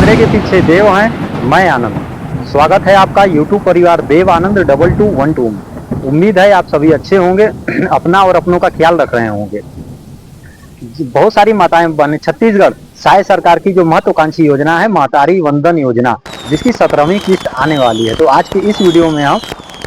कैमरे के पीछे देव हैं, मैं आनंद। स्वागत है आपका यूट्यूब परिवार देव आनंद 2212 में। उम्मीद है आप सभी अच्छे होंगे, अपना और अपनों का ख्याल रख रहे होंगे। बहुत सारी माताएं बने छत्तीसगढ़ साय सरकार की जो महत्वाकांक्षी योजना है महतारी वंदन योजना, जिसकी 17वीं किस्त आने वाली है। तो आज की इस वीडियो में हम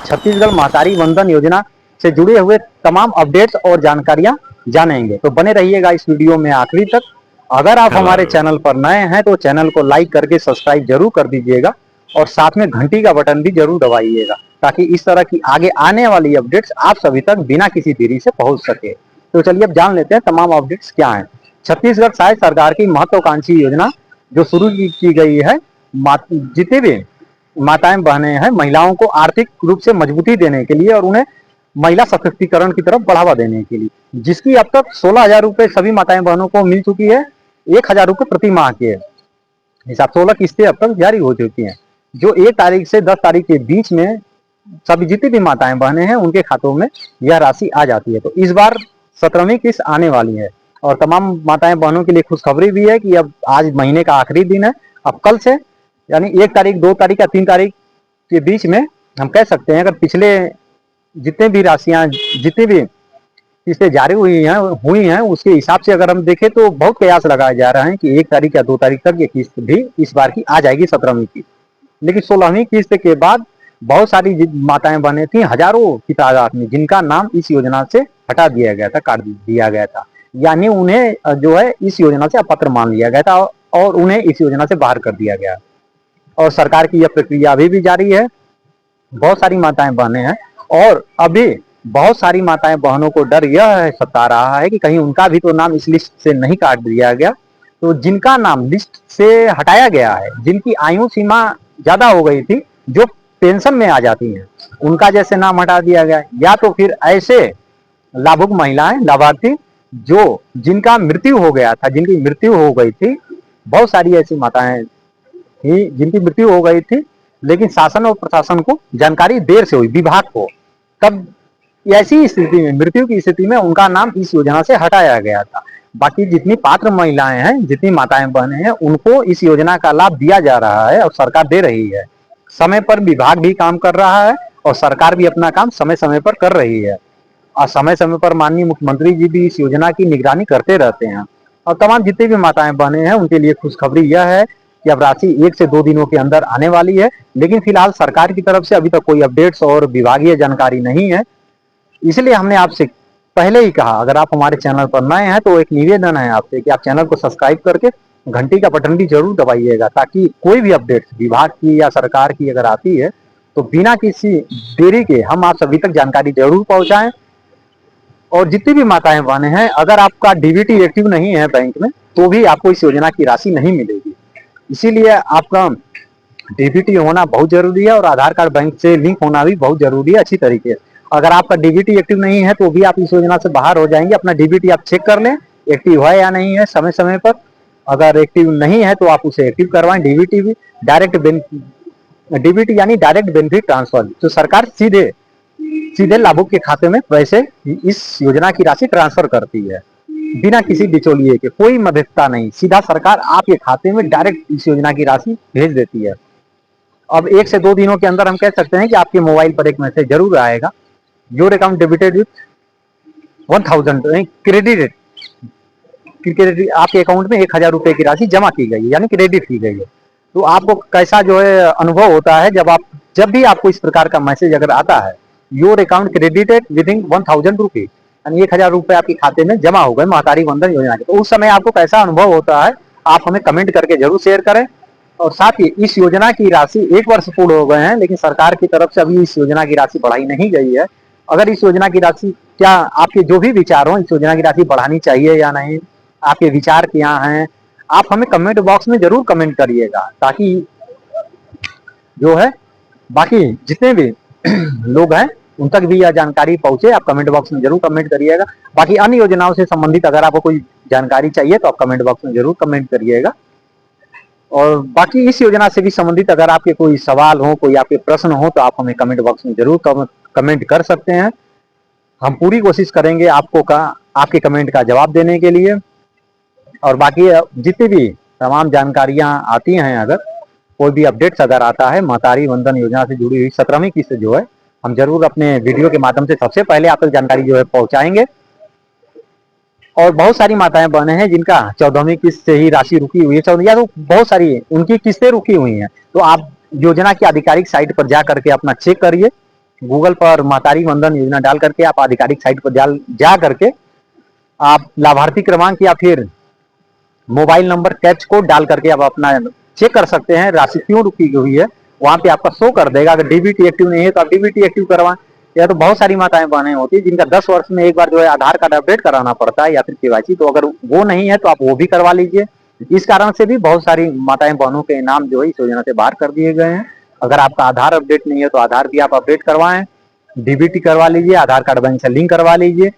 छत्तीसगढ़ महतारी वंदन योजना से जुड़े हुए तमाम अपडेट्स और जानकारियां जानेंगे। तो बने रहिएगा इस वीडियो में आखिरी तक। अगर आप हमारे चैनल पर नए हैं तो चैनल को लाइक करके सब्सक्राइब जरूर कर दीजिएगा और साथ में घंटी का बटन भी जरूर दबाइएगा, ताकि इस तरह की आगे आने वाली अपडेट्स आप सभी तक बिना किसी देरी से पहुंच सके। तो चलिए अब जान लेते हैं तमाम अपडेट्स क्या हैं। छत्तीसगढ़ साय सरकार की महत्वाकांक्षी योजना जो शुरू की गई है, जितने भी माताएं बहनें हैं, महिलाओं को आर्थिक रूप से मजबूती देने के लिए और उन्हें महिला सशक्तिकरण की तरफ बढ़ावा देने के लिए, जिसकी अब तक 16,000 रुपए सभी माताएं बहनों को मिल चुकी है। 1,000 रुपए प्रति माह के हिसाब 16 किस्तें अब तक जारी हो चुकी हैं, जो 1 तारीख से 10 तारीख के बीच में सभी जितनी भी माताएं बहनें हैं उनके खातों में यह राशि आ जाती है। तो इस बार 17वीं किस्त आने वाली है और तमाम माताएं बहनों के लिए खुशखबरी भी है कि अब आज महीने का आखिरी दिन है। अब कल से यानी 1 तारीख, 2 तारीख या 3 तारीख के बीच में हम कह सकते हैं, अगर पिछले जितने भी राशियां, जितनी भी किस्तें जारी हुई हैं उसके हिसाब से अगर हम देखें तो बहुत प्रयास लगाए जा रहे हैं कि 1 तारीख या 2 तारीख तक ये किस्त भी इस बार की आ जाएगी 17वीं की। लेकिन 16वीं किस्त के बाद बहुत सारी माताएं बहनें थी, हजारों की तादाद में, जिनका नाम इस योजना से हटा दिया गया था, काट दिया गया था, यानी उन्हें जो है इस योजना से अपात्र मान लिया गया था और उन्हें इस योजना से बाहर कर दिया गया। और सरकार की यह प्रक्रिया अभी भी जारी है। बहुत सारी माताएं बहनें हैं और अभी बहुत सारी माताएं बहनों को डर यह सता रहा है कि कहीं उनका भी तो नाम इस लिस्ट से नहीं काट दिया गया। तो जिनका नाम लिस्ट से हटाया गया है, जिनकी आयु सीमा ज्यादा हो गई थी, जो पेंशन में आ जाती हैं, उनका जैसे नाम हटा दिया गया, या तो फिर ऐसे लाभुक महिलाएं, लाभार्थी जो जिनका मृत्यु हो गया था, जिनकी मृत्यु हो गई थी, बहुत सारी ऐसी माताएं थी जिनकी मृत्यु हो गई थी, लेकिन शासन और प्रशासन को जानकारी देर से हुई, विभाग को, तब ऐसी स्थिति में, मृत्यु की स्थिति में उनका नाम इस योजना से हटाया गया था। बाकी जितनी पात्र महिलाएं हैं, जितनी माताएं बहनें हैं, उनको इस योजना का लाभ दिया जा रहा है और सरकार दे रही है। समय पर विभाग भी काम कर रहा है और सरकार भी अपना काम समय समय पर कर रही है और समय समय पर माननीय मुख्यमंत्री जी भी इस योजना की निगरानी करते रहते हैं। और तमाम जितनी भी माताएं बहनें हैं उनके लिए खुशखबरी यह है कि अब राशि 1 से 2 दिनों के अंदर आने वाली है। लेकिन फिलहाल सरकार की तरफ से अभी तक कोई अपडेट्स और विभागीय जानकारी नहीं है, इसलिए हमने आपसे पहले ही कहा, अगर आप हमारे चैनल पर नए हैं तो एक निवेदन है आपसे कि आप चैनल को सब्सक्राइब करके घंटी का बटन भी जरूर दबाइएगा, ताकि कोई भी अपडेट विभाग की या सरकार की अगर आती है तो बिना किसी देरी के हम आप सभी तक जानकारी जरूर पहुंचाएं। और जितनी भी माताएं बहनें हैं, अगर आपका डीबीटी एक्टिव नहीं है बैंक में तो भी आपको इस योजना की राशि नहीं मिलेगी। इसीलिए आपका डीबीटी होना बहुत जरूरी है और आधार कार्ड बैंक से लिंक होना भी बहुत जरूरी है अच्छी तरीके से। अगर आपका डीबीटी एक्टिव नहीं है तो भी आप इस योजना से बाहर हो जाएंगे। अपना डीबीटी आप चेक कर लें, एक्टिव है या नहीं है समय समय पर। अगर एक्टिव नहीं है तो आप उसे एक्टिव करवाएं। डीबीटी भी डीबीटी यानी डायरेक्ट बेनिफिट ट्रांसफर, तो सरकार सीधे सीधे लाभुक के खाते में पैसे इस योजना की राशि ट्रांसफर करती है, बिना किसी बिचौलिए के, कोई मध्यस्थता नहीं, सीधा सरकार आपके खाते में डायरेक्ट इस योजना की राशि भेज देती है। अब 1 से 2 दिनों के अंदर हम कह सकते हैं कि आपके मोबाइल पर एक मैसेज जरूर आएगा, your account debited with 1000 credit, आपके अकाउंट में 1,000 रुपए की राशि जमा की गई है, यानी क्रेडिट की गई है। तो आपको कैसा जो है अनुभव होता है जब भी आपको इस प्रकार का मैसेज अगर आता है, your account credited with in 1000 rupees, यानी 1,000 रुपए आपके खाते में जमा हो गए महतारी वंदन योजना के, तो उस समय आपको कैसा अनुभव होता है आप हमें कमेंट करके जरूर शेयर करें। और साथ ही इस योजना की राशि 1 वर्ष पूर्ण हो गए हैं, लेकिन सरकार की तरफ से अभी इस योजना की राशि बढ़ाई नहीं गई है। अगर इस योजना की राशि, क्या आपके जो भी विचार हो, इस योजना की राशि बढ़ानी चाहिए या नहीं, आपके विचार क्या हैं, आप हमें कमेंट बॉक्स में जरूर कमेंट करिएगा, ताकि जो है बाकी जितने भी लोग हैं उन तक भी यह जानकारी पहुंचे। आप कमेंट बॉक्स में जरूर कमेंट करिएगा। बाकी अन्य योजनाओं से संबंधित अगर आपको कोई जानकारी चाहिए तो आप कमेंट बॉक्स में जरूर कमेंट करिएगा। और बाकी इस योजना से भी संबंधित अगर आपके कोई सवाल हो, कोई आपके प्रश्न हो, तो आप हमें कमेंट बॉक्स में जरूर कमेंट कर सकते हैं। हम पूरी कोशिश करेंगे आपके कमेंट का जवाब देने के लिए। और बाकी जितनी भी तमाम जानकारियां आती हैं, अगर कोई भी अपडेट्स अगर आता है महतारी वंदन योजना से जुड़ी हुई 17वीं किस्त जो है, हम जरूर अपने वीडियो के माध्यम से सबसे पहले आप तक जानकारी जो है पहुंचाएंगे। और बहुत सारी माताएं बहनें हैं जिनका 14वीं किस्त से ही राशि रुकी हुई है, 14 या तो बहुत सारी उनकी किस्तें रुकी हुई हैं, तो आप योजना की आधिकारिक साइट पर जा करके अपना चेक करिए। गूगल पर महतारी वंदन योजना डाल करके आप आधिकारिक साइट पर जा करके आप लाभार्थी क्रमांक या फिर मोबाइल नंबर कैप्च कोड डाल करके आप अपना चेक कर सकते हैं राशि क्यों रुकी हुई है। वहां पे आपका शो कर देगा। अगर डीबीटी एक्टिव नहीं है तो आप डीबीटी एक्टिव करवाएं। या तो बहुत सारी माताएं बहनें होती है जिनका 10 वर्ष में एक बार जो है आधार कार्ड अपडेट कराना पड़ता है या फिर केवाईसी, तो अगर वो नहीं है तो आप वो भी करवा लीजिए। इस कारण से भी बहुत सारी माताएं बहनों के नाम जो है इस योजना से बाहर कर दिए गए हैं। अगर आपका आधार अपडेट नहीं है तो आधार भी आप अपडेट करवाएं, डीबीटी करवा लीजिए, आधार कार्ड बैंक से लिंक करवा लीजिए।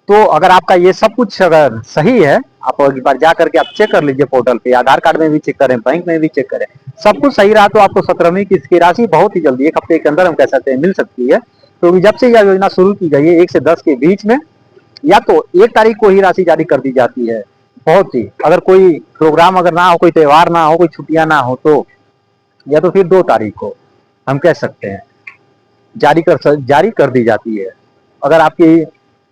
तो अगर आपका ये सब कुछ अगर सही है, आप एक बार जा करके आप चेक कर लीजिए पोर्टल पे, आधार कार्ड में भी चेक करें, बैंक में भी चेक करें, सब कुछ सही रहा तो आपको 17वीं किस्त की राशि बहुत ही जल्दी 1 हफ्ते के अंदर हम कह सकते हैं मिल सकती है। तो जब से यह योजना शुरू की गई है 1 से 10 के बीच में, या तो 1 तारीख को ही राशि जारी कर दी जाती है, बहुत ही अगर कोई प्रोग्राम अगर ना हो, कोई त्योहार ना हो, कोई छुट्टियां ना हो तो, या तो फिर 2 तारीख को हम कह सकते हैं जारी कर दी जाती है। अगर आपकी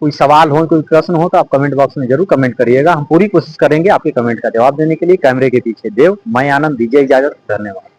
कोई सवाल हो, कोई प्रश्न हो तो आप कमेंट बॉक्स में जरूर कमेंट करिएगा। हम पूरी कोशिश करेंगे आपके कमेंट का जवाब देने के लिए। कैमरे के पीछे देव, मैं आनंद, दीजिए इजाजत, धन्यवाद।